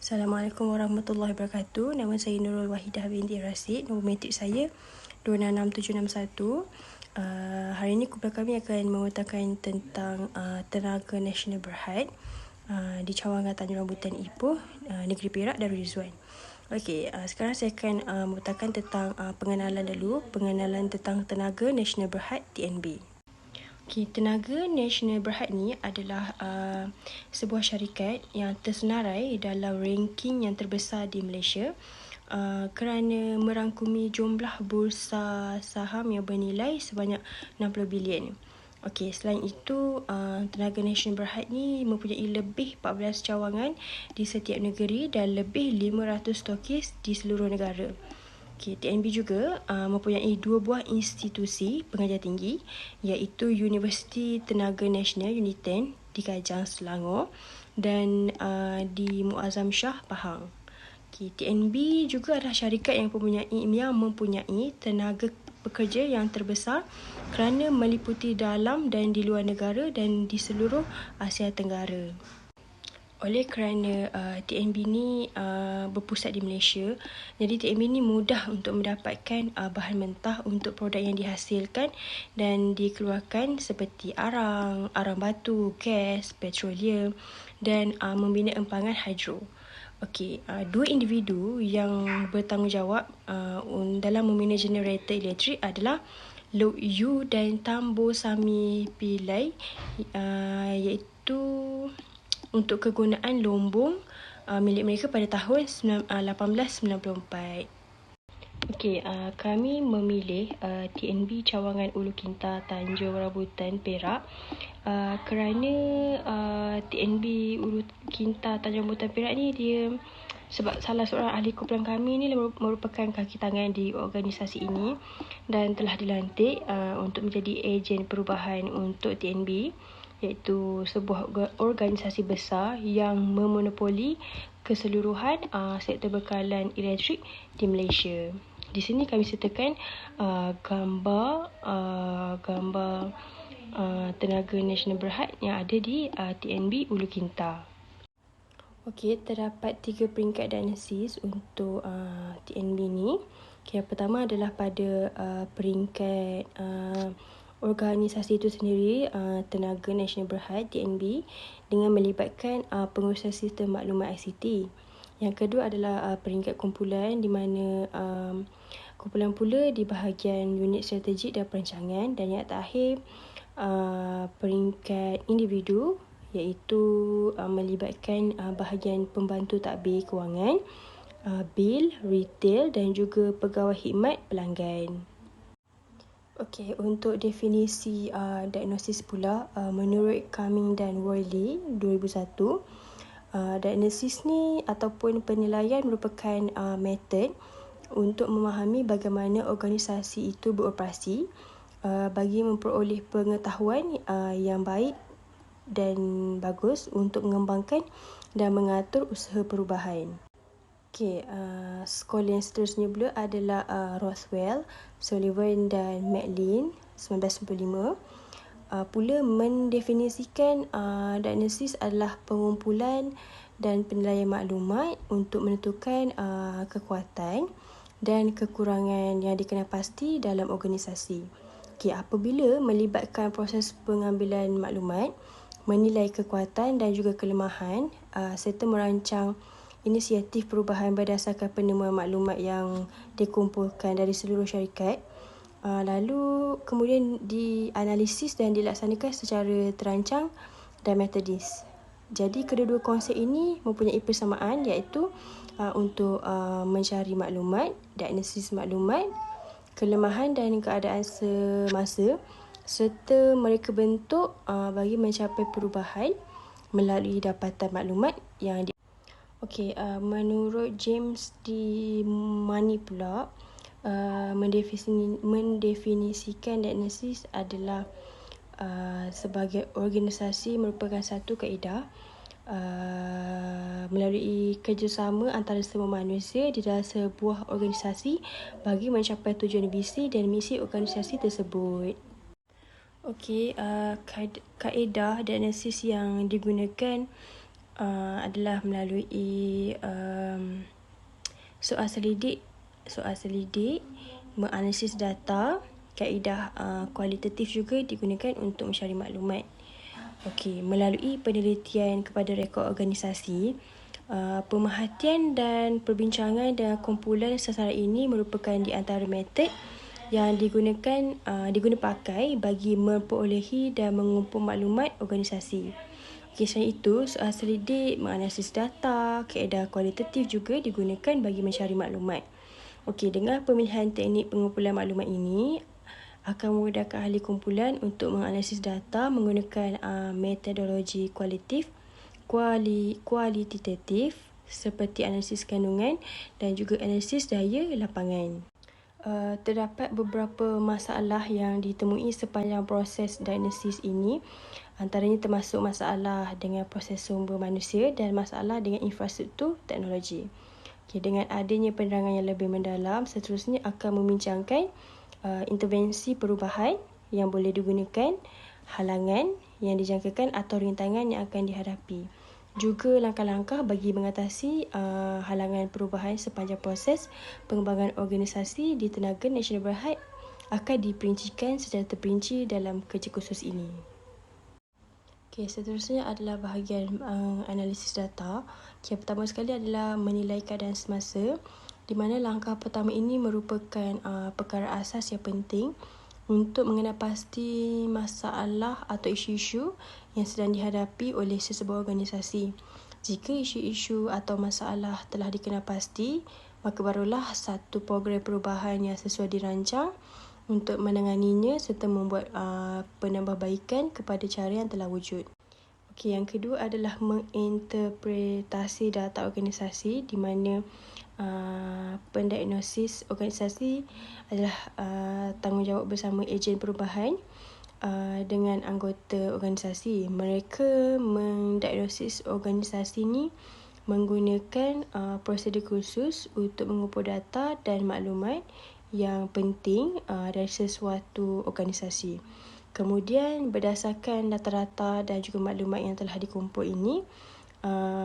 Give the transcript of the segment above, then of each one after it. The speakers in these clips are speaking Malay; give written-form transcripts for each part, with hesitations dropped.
Assalamualaikum warahmatullahi wabarakatuh. Nama saya Nurul Wahidah binti Rasid. Nombor matrik saya 266761. Hari ini kumpulan kami akan mengutarakan tentang tenaga nasional berhad di cawangan Tanjung Rambutan Ipoh, Negeri Perak, Darul Rizwan. Okey, sekarang saya akan mengutarakan tentang pengenalan dulu, pengenalan tentang tenaga nasional berhad TNB. Okay, Tenaga Nasional Berhad ni adalah sebuah syarikat yang tersenarai dalam ranking yang terbesar di Malaysia kerana merangkumi jumlah bursa saham yang bernilai sebanyak 60 bilion. Okey, selain itu, Tenaga Nasional Berhad ni mempunyai lebih 14 cawangan di setiap negeri dan lebih 500 stokis di seluruh negara. TNB juga mempunyai 2 buah institusi pengajar tinggi, iaitu Universiti Tenaga Nasional UNITEN di Kajang, Selangor dan di Muazzam Shah, Pahang. TNB juga adalah syarikat yang mempunyai tenaga pekerja yang terbesar kerana meliputi dalam dan di luar negara dan di seluruh Asia Tenggara. Oleh kerana TNB ni berpusat di Malaysia, jadi TNB ni mudah untuk mendapatkan bahan mentah untuk produk yang dihasilkan dan dikeluarkan seperti arang batu, gas, petroleum dan membina empangan hidro. Okey, 2 individu yang bertanggungjawab dalam membina generator elektrik adalah Lok Yu dan Tambo Sami Pillai, iaitu untuk kegunaan lombong milik mereka pada tahun 1894. Okey, kami memilih TNB cawangan Ulu Kinta Tanjung Rambutan Perak kerana TNB Ulu Kinta Tanjung Rambutan Perak ni dia sebab salah seorang ahli kumpulan kami ni merupakan kaki tangan di organisasi ini dan telah dilantik untuk menjadi ejen perubahan untuk TNB, iaitu sebuah organisasi besar yang memonopoli keseluruhan sektor bekalan elektrik di Malaysia. Di sini kami sertakan gambar tenaga nasional berhad yang ada di TNB Ulu Kinta. Okey, terdapat 3 peringkat diagnosis untuk TNB ni. Yang pertama adalah pada peringkat organisasi itu sendiri, Tenaga Nasional Berhad TNB, dengan melibatkan pengurusan sistem maklumat ICT. Yang kedua adalah peringkat kumpulan, di mana kumpulan pula di bahagian unit strategik dan perancangan. Dan yang terakhir, peringkat individu, iaitu melibatkan bahagian pembantu tadbir kewangan, bil, retail dan juga pegawai khidmat pelanggan. Okey, untuk definisi diagnosis pula, menurut Cumming dan Worley 2001, diagnosis ni ataupun penilaian merupakan metod untuk memahami bagaimana organisasi itu beroperasi bagi memperoleh pengetahuan yang baik dan bagus untuk mengembangkan dan mengatur usaha perubahan. Okey, skala yang seterusnya pula adalah Rothwell, Sullivan dan Maclean 1995 pula mendefinisikan diagnosis adalah pengumpulan dan penilaian maklumat untuk menentukan kekuatan dan kekurangan yang dikenal pasti dalam organisasi. Okey, apabila melibatkan proses pengambilan maklumat, menilai kekuatan dan juga kelemahan serta merancang inisiatif perubahan berdasarkan penemuan maklumat yang dikumpulkan dari seluruh syarikat, lalu kemudian dianalisis dan dilaksanakan secara terancang dan metodis. Jadi kedua-dua konsep ini mempunyai persamaan, iaitu untuk mencari maklumat, diagnosis maklumat, kelemahan dan keadaan semasa, serta mereka bentuk bagi mencapai perubahan melalui dapatan maklumat yang Okey, menurut James D. Money pula, mendefinisikan diagnosis adalah sebagai organisasi merupakan satu kaedah melalui kerjasama antara semua manusia di dalam sebuah organisasi bagi mencapai tujuan visi dan misi organisasi tersebut. Okey, kaedah diagnosis yang digunakan adalah melalui soal selidik, menganalisis data, kaedah kualitatif juga digunakan untuk mencari maklumat. Okey, melalui penelitian kepada rekod organisasi, pemerhatian dan perbincangan dengan kumpulan sasaran ini merupakan di antara metod yang diguna pakai bagi memperolehi dan mengumpul maklumat organisasi. Okey, selain itu, soal selidik, menganalisis data, kaedah kualitatif juga digunakan bagi mencari maklumat. Okey, dengan pemilihan teknik pengumpulan maklumat ini akan memudahkan ahli kumpulan untuk menganalisis data menggunakan metodologi kualitatif seperti analisis kandungan dan juga analisis daya lapangan. Terdapat beberapa masalah yang ditemui sepanjang proses diagnosis ini, antaranya termasuk masalah dengan proses sumber manusia dan masalah dengan infrastruktur teknologi. Okay, dengan adanya penerangan yang lebih mendalam, seterusnya akan membincangkan intervensi perubahan yang boleh digunakan, halangan yang dijangkakan atau rintangan yang akan dihadapi. Juga langkah-langkah bagi mengatasi halangan perubahan sepanjang proses pengembangan organisasi di Tenaga Nasional Berhad akan diperincikan secara terperinci dalam kerja khusus ini. Okay, seterusnya adalah bahagian analisis data. Okay, pertama sekali adalah menilai keadaan semasa, di mana langkah pertama ini merupakan perkara asas yang penting untuk mengenal pasti masalah atau isu-isu yang sedang dihadapi oleh sesebuah organisasi. Jika isu-isu atau masalah telah dikenal pasti, maka barulah satu program perubahan yang sesuai dirancang untuk menanganinya serta membuat penambahbaikan kepada cara yang telah wujud. Okey, yang kedua adalah menginterpretasi data organisasi, di mana pendiagnosis organisasi adalah tanggungjawab bersama ejen perubahan dengan anggota organisasi. Mereka mendiagnosis organisasi ini menggunakan prosedur khusus untuk mengumpul data dan maklumat yang penting dari sesuatu organisasi. Kemudian berdasarkan data-data dan juga maklumat yang telah dikumpul ini,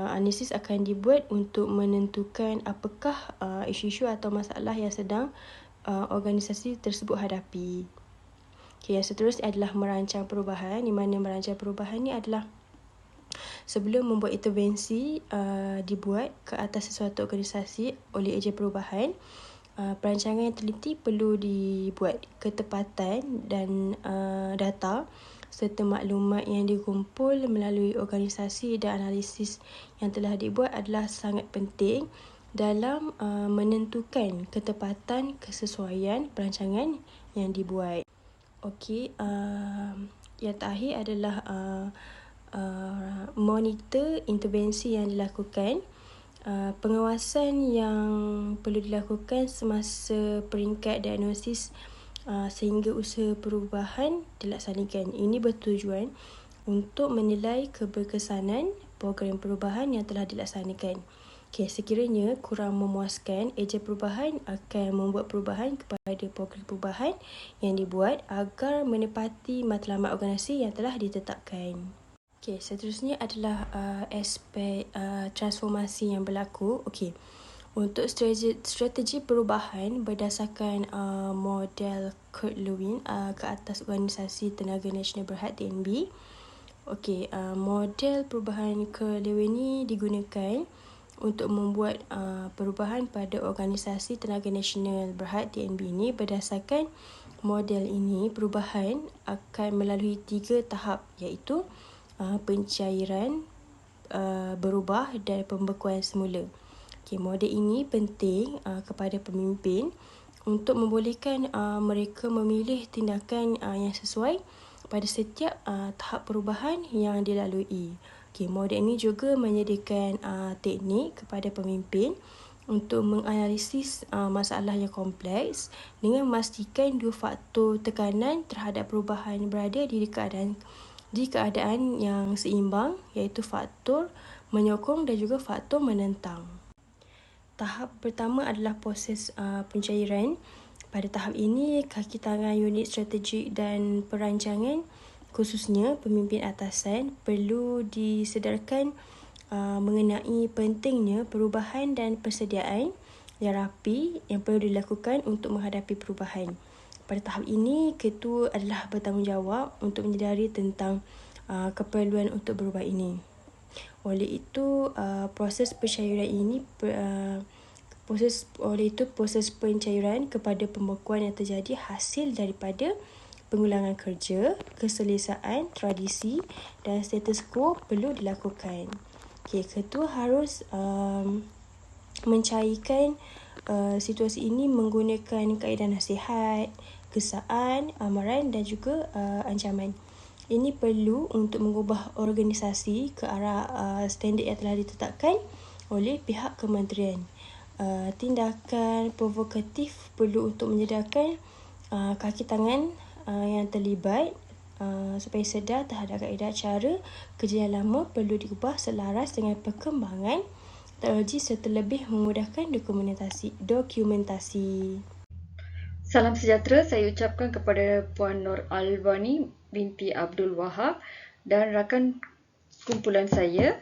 analisis akan dibuat untuk menentukan apakah isu-isu atau masalah yang sedang organisasi tersebut hadapi. Okay, yang seterusnya adalah merancang perubahan, di mana merancang perubahan ini adalah sebelum membuat intervensi dibuat ke atas sesuatu organisasi oleh ejen perubahan, perancangan yang teliti perlu dibuat. Ketepatan dan data serta maklumat yang dikumpul melalui organisasi dan analisis yang telah dibuat adalah sangat penting dalam menentukan ketepatan kesesuaian perancangan yang dibuat. Okey, yang terakhir adalah monitor intervensi yang dilakukan. Pengawasan yang perlu dilakukan semasa peringkat diagnosis sehingga usaha perubahan dilaksanakan. Ini bertujuan untuk menilai keberkesanan program perubahan yang telah dilaksanakan. Okay, sekiranya kurang memuaskan, ejen perubahan akan membuat perubahan kepada program perubahan yang dibuat agar menepati matlamat organisasi yang telah ditetapkan. Okay, seterusnya adalah aspek transformasi yang berlaku. Okay, untuk strategi perubahan berdasarkan model Kurt-Lewin ke atas Organisasi Tenaga Nasional Berhad TNB. Okay, model perubahan Kurt-Lewin ini digunakan untuk membuat perubahan pada Organisasi Tenaga Nasional Berhad TNB ini. Berdasarkan model ini, perubahan akan melalui 3 tahap, iaitu pencairan, berubah dan pembekuan semula. Okay, model ini penting kepada pemimpin untuk membolehkan mereka memilih tindakan yang sesuai pada setiap tahap perubahan yang dilalui. Okay, model ini juga menyediakan teknik kepada pemimpin untuk menganalisis masalah yang kompleks dengan memastikan 2 faktor tekanan terhadap perubahan berada di keadaan yang seimbang, iaitu faktor menyokong dan juga faktor menentang. Tahap pertama adalah proses pencairan. Pada tahap ini, kaki tangan unit strategik dan perancangan, khususnya pemimpin atasan, perlu disedarkan mengenai pentingnya perubahan dan persediaan yang rapi yang perlu dilakukan untuk menghadapi perubahan. Pada tahap ini, ketua adalah bertanggungjawab untuk menyedari tentang keperluan untuk berubah ini. Oleh itu, proses pencairan kepada pembekuan yang terjadi hasil daripada pengulangan kerja, keselesaan, tradisi dan status quo perlu dilakukan. Ketua harus mencairkan situasi ini menggunakan kaedah nasihat, kesaan, amaran dan juga ancaman. Ini perlu untuk mengubah organisasi ke arah standard yang telah ditetapkan oleh pihak kementerian. Tindakan provokatif perlu untuk menyedarkan kaki tangan yang terlibat supaya sedar terhadap kaedah cara kerja yang lama perlu diubah selaras dengan perkembangan teknologi serta lebih memudahkan dokumentasi. Salam sejahtera saya ucapkan kepada Puan Nur Alvani binti Abdul Wahab dan rakan kumpulan saya.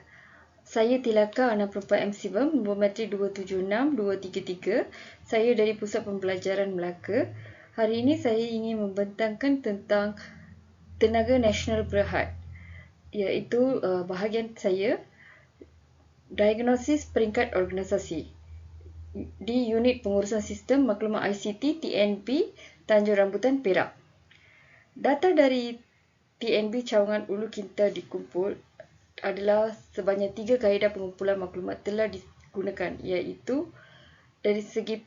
Saya Tilaka anak perempuan MCBM nombor matrik 276233. Saya dari Pusat Pembelajaran Melaka. Hari ini saya ingin membentangkan tentang Tenaga Nasional Berhad, iaitu bahagian saya diagnosis peringkat organisasi di Unit Pengurusan Sistem Maklumat ICT TNB Tanjung Rambutan, Perak. Data dari TNB Cawangan Ulu Kinta dikumpul adalah sebanyak 3 kaedah pengumpulan maklumat telah digunakan, iaitu dari segi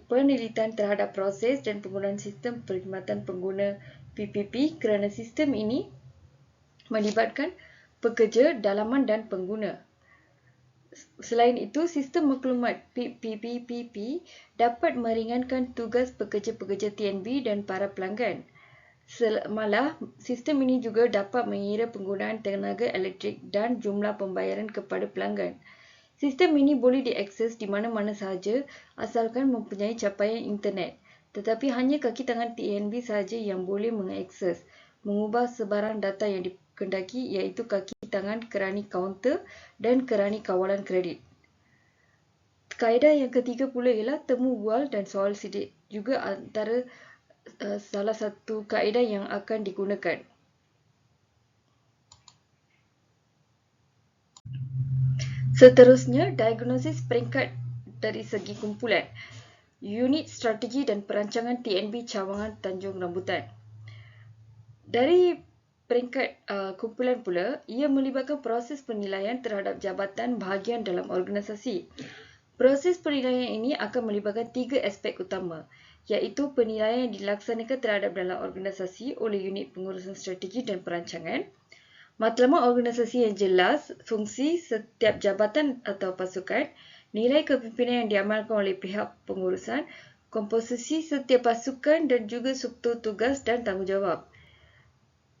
penelitian terhadap proses dan penggunaan sistem perkhidmatan pengguna PPP, kerana sistem ini melibatkan pekerja, dalaman dan pengguna. Selain itu, sistem maklumat PPP dapat meringankan tugas pekerja-pekerja TNB dan para pelanggan. Malah, sistem ini juga dapat mengira penggunaan tenaga elektrik dan jumlah pembayaran kepada pelanggan. Sistem ini boleh diakses di mana-mana sahaja asalkan mempunyai capaian internet. Tetapi hanya kaki tangan TNB sahaja yang boleh mengakses, mengubah sebarang data yang dikendaki, iaitu kaki tangan kerani kaunter dan kerani kawalan kredit. Kaedah yang ketiga pula ialah temu bual dan soal sidik, juga antara salah satu kaedah yang akan digunakan. Seterusnya, diagnosis peringkat dari segi kumpulan. Unit Strategi dan Perancangan TNB Cawangan Tanjung Rambutan. Dari peringkat kumpulan pula, ia melibatkan proses penilaian terhadap jabatan bahagian dalam organisasi. Proses penilaian ini akan melibatkan 3 aspek utama, iaitu penilaian yang dilaksanakan terhadap dalam organisasi oleh Unit Pengurusan Strategi dan Perancangan, matlamat organisasi yang jelas, fungsi setiap jabatan atau pasukan, nilai kepimpinan yang diamalkan oleh pihak pengurusan, komposisi setiap pasukan dan juga struktur tugas dan tanggungjawab.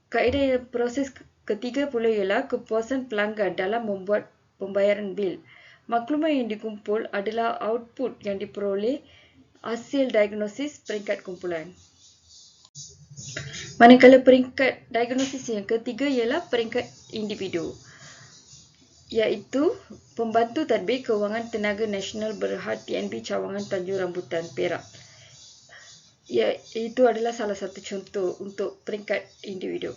Kaedah proses ketiga pula ialah kepuasan pelanggan dalam membuat pembayaran bil. Maklumat yang dikumpul adalah output yang diperoleh hasil diagnosis peringkat kumpulan. Manakala peringkat diagnosis yang ketiga ialah peringkat individu, iaitu Pembantu Tadbir Kewangan Tenaga Nasional Berhad TNB Cawangan Tanjung Rambutan, Perak. Itu adalah salah satu contoh untuk peringkat individu.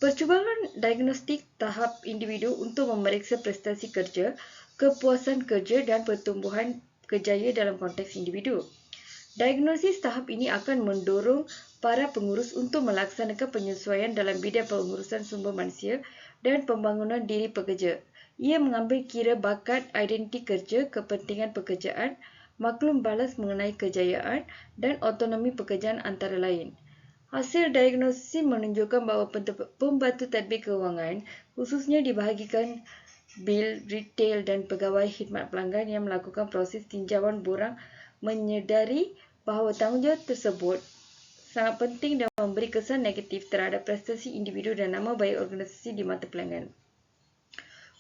Percubaan diagnostik tahap individu untuk memeriksa prestasi kerja, kepuasan kerja dan pertumbuhan kerjaya dalam konteks individu. Diagnosis tahap ini akan mendorong para pengurus untuk melaksanakan penyesuaian dalam bidang pengurusan sumber manusia dan pembangunan diri pekerja. Ia mengambil kira bakat, identiti kerja, kepentingan pekerjaan, maklum balas mengenai kejayaan dan autonomi pekerjaan antara lain. Hasil diagnosis menunjukkan bahawa pembantu tadbir kewangan, khususnya dibahagikan bil, retail dan pegawai khidmat pelanggan yang melakukan proses tinjauan borang, menyedari bahawa tanggungjawab tersebut sangat penting dan memberi kesan negatif terhadap prestasi individu dan nama baik organisasi di mata pelanggan.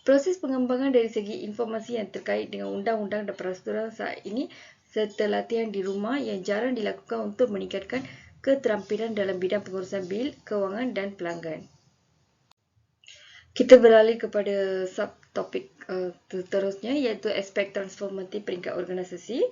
Proses pengembangan dari segi informasi yang terkait dengan undang-undang dan peraturan saat ini serta latihan di rumah yang jarang dilakukan untuk meningkatkan keterampilan dalam bidang pengurusan bil, kewangan dan pelanggan. Kita beralih kepada subtopik seterusnya, iaitu aspek transformatif peringkat organisasi.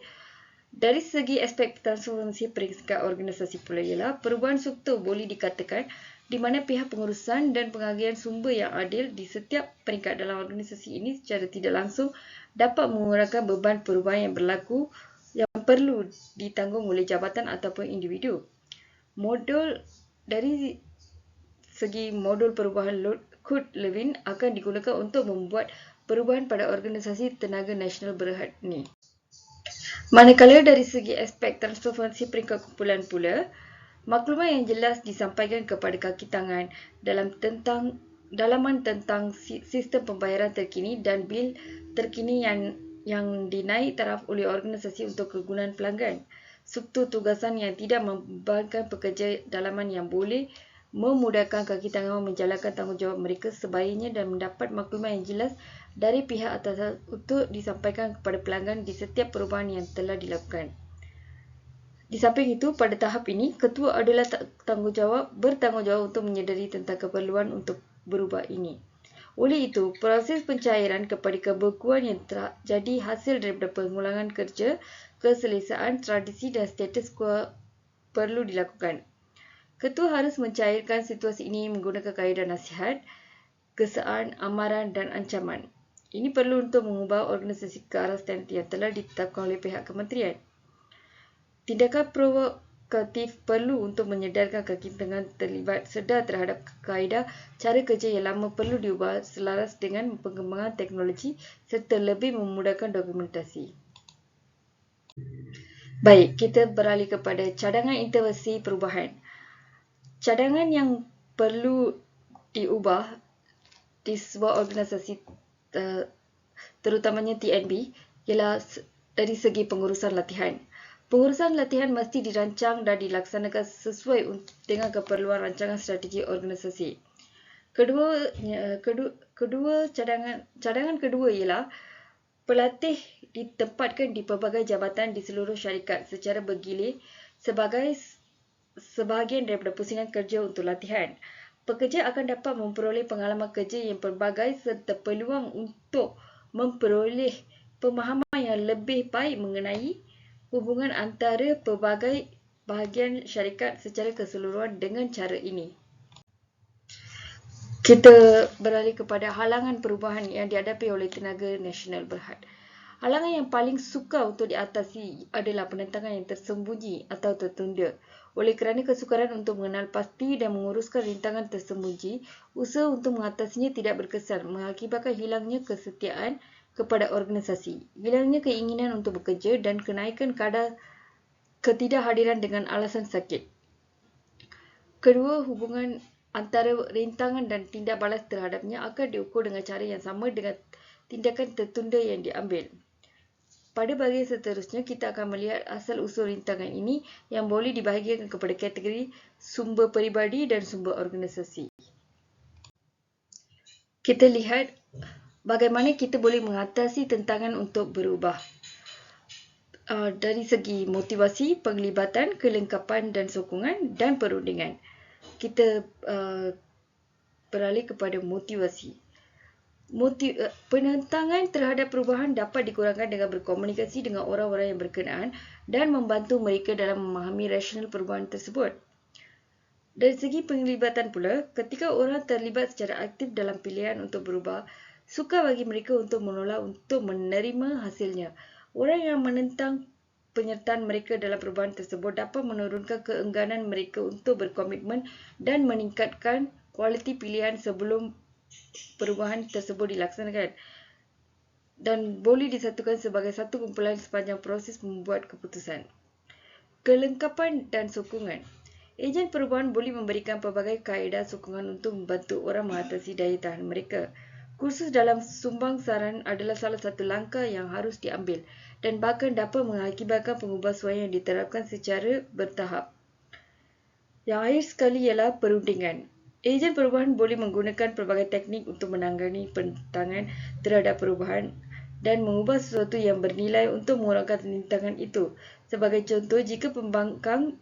Dari segi aspek transformasi peringkat organisasi pula ialah perubahan struktur boleh dikatakan di mana pihak pengurusan dan pengagihan sumber yang adil di setiap peringkat dalam organisasi ini secara tidak langsung dapat mengurangkan beban perubahan yang berlaku yang perlu ditanggung oleh jabatan ataupun individu. Dari segi modul perubahan Kurt-Lewin akan digunakan untuk membuat perubahan pada organisasi tenaga nasional berhad ni. Manakala dari segi aspek transformasi peringkat kumpulan pula, maklumat yang jelas disampaikan kepada kaki tangan dalaman tentang sistem pembayaran terkini dan bil terkini yang dinaik taraf oleh organisasi untuk kegunaan pelanggan. Struktur tugasan yang tidak membebankan pekerja dalaman yang boleh memudahkan kaki tangan menjalankan tanggungjawab mereka sebaiknya dan mendapat maklumat yang jelas dari pihak atasan untuk disampaikan kepada pelanggan di setiap perubahan yang telah dilakukan. Di samping itu, pada tahap ini, ketua adalah bertanggungjawab untuk menyedari tentang keperluan untuk berubah ini. Oleh itu, proses pencairan kepada kebekuan yang terjadi hasil daripada pengulangan kerja, keselesaan, tradisi dan status quo perlu dilakukan. Ketua harus mencairkan situasi ini menggunakan kaedah nasihat, kesaan, amaran dan ancaman. Ini perlu untuk mengubah organisasi ke arah standard yang telah ditetapkan oleh pihak kementerian. Tindakan provokatif perlu untuk menyedarkan kaki tangan terlibat sedar terhadap kaedah cara kerja yang lama perlu diubah selaras dengan pengembangan teknologi serta lebih memudahkan dokumentasi. Baik, kita beralih kepada cadangan intervensi perubahan. Cadangan yang perlu diubah di sebuah organisasi terutamanya TNB ialah dari segi pengurusan latihan. Pengurusan latihan mesti dirancang dan dilaksanakan sesuai dengan keperluan rancangan strategi organisasi. Cadangan kedua ialah pelatih ditempatkan di pelbagai jabatan di seluruh syarikat secara bergilir sebagai sebahagian daripada pusingan kerja untuk latihan. Pekerja akan dapat memperoleh pengalaman kerja yang pelbagai serta peluang untuk memperoleh pemahaman yang lebih baik mengenai hubungan antara pelbagai bahagian syarikat secara keseluruhan dengan cara ini. Kita beralih kepada halangan perubahan yang dihadapi oleh tenaga nasional berhad. Halangan yang paling sukar untuk diatasi adalah penentangan yang tersembunyi atau tertunda. Oleh kerana kesukaran untuk mengenal pasti dan menguruskan rintangan tersembunyi, usaha untuk mengatasinya tidak berkesan, mengakibatkan hilangnya kesetiaan kepada organisasi, hilangnya keinginan untuk bekerja dan kenaikan kadar ketidakhadiran dengan alasan sakit. Kedua, hubungan antara rintangan dan tindak balas terhadapnya akan diukur dengan cara yang sama dengan tindakan tertunda yang diambil. Pada bahagian seterusnya, kita akan melihat asal-usul rintangan ini yang boleh dibahagikan kepada kategori sumber peribadi dan sumber organisasi. Kita lihat bagaimana kita boleh mengatasi tentangan untuk berubah. Dari segi motivasi, penglibatan, kelengkapan dan sokongan dan perundingan. Kita beralih kepada motivasi. Penentangan terhadap perubahan dapat dikurangkan dengan berkomunikasi dengan orang-orang yang berkenaan dan membantu mereka dalam memahami rasional perubahan tersebut. Dari segi penglibatan pula, ketika orang terlibat secara aktif dalam pilihan untuk berubah, sukar bagi mereka untuk menolak untuk menerima hasilnya. Orang yang menentang penyertaan mereka dalam perubahan tersebut dapat menurunkan keengganan mereka untuk berkomitmen dan meningkatkan kualiti pilihan sebelum perubahan tersebut dilaksanakan dan boleh disatukan sebagai satu kumpulan sepanjang proses membuat keputusan. Kelengkapan dan sokongan. Ejen perubahan boleh memberikan pelbagai kaedah sokongan untuk membantu orang mengatasi daya tahan mereka. Kursus dalam sumbang saran adalah salah satu langkah yang harus diambil dan bahkan dapat mengakibatkan pengubahsuaian yang diterapkan secara bertahap. Yang akhir sekali ialah perundingan. Ejen perubahan boleh menggunakan pelbagai teknik untuk menangani penentangan terhadap perubahan dan mengubah sesuatu yang bernilai untuk mengurangkan rintangan itu. Sebagai contoh, jika pembangkang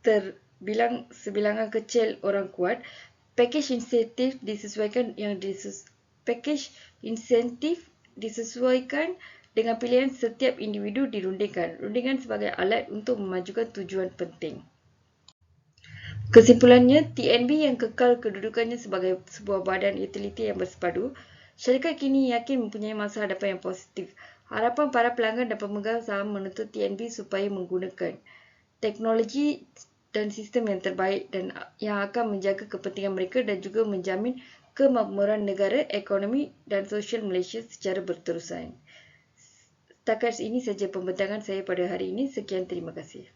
terbilang sebilangan kecil orang kuat, Package insentif disesuaikan dengan pilihan setiap individu dirundingkan. Rundingan sebagai alat untuk memajukan tujuan penting. Kesimpulannya, TNB yang kekal kedudukannya sebagai sebuah badan utiliti yang bersepadu, syarikat kini yakin mempunyai masa hadapan yang positif. Harapan para pelanggan dan pemegang saham menuntut TNB supaya menggunakan teknologi dan sistem yang terbaik dan yang akan menjaga kepentingan mereka dan juga menjamin kemakmuran negara, ekonomi dan sosial Malaysia secara berterusan. Setakat ini saja pembentangan saya pada hari ini. Sekian, terima kasih.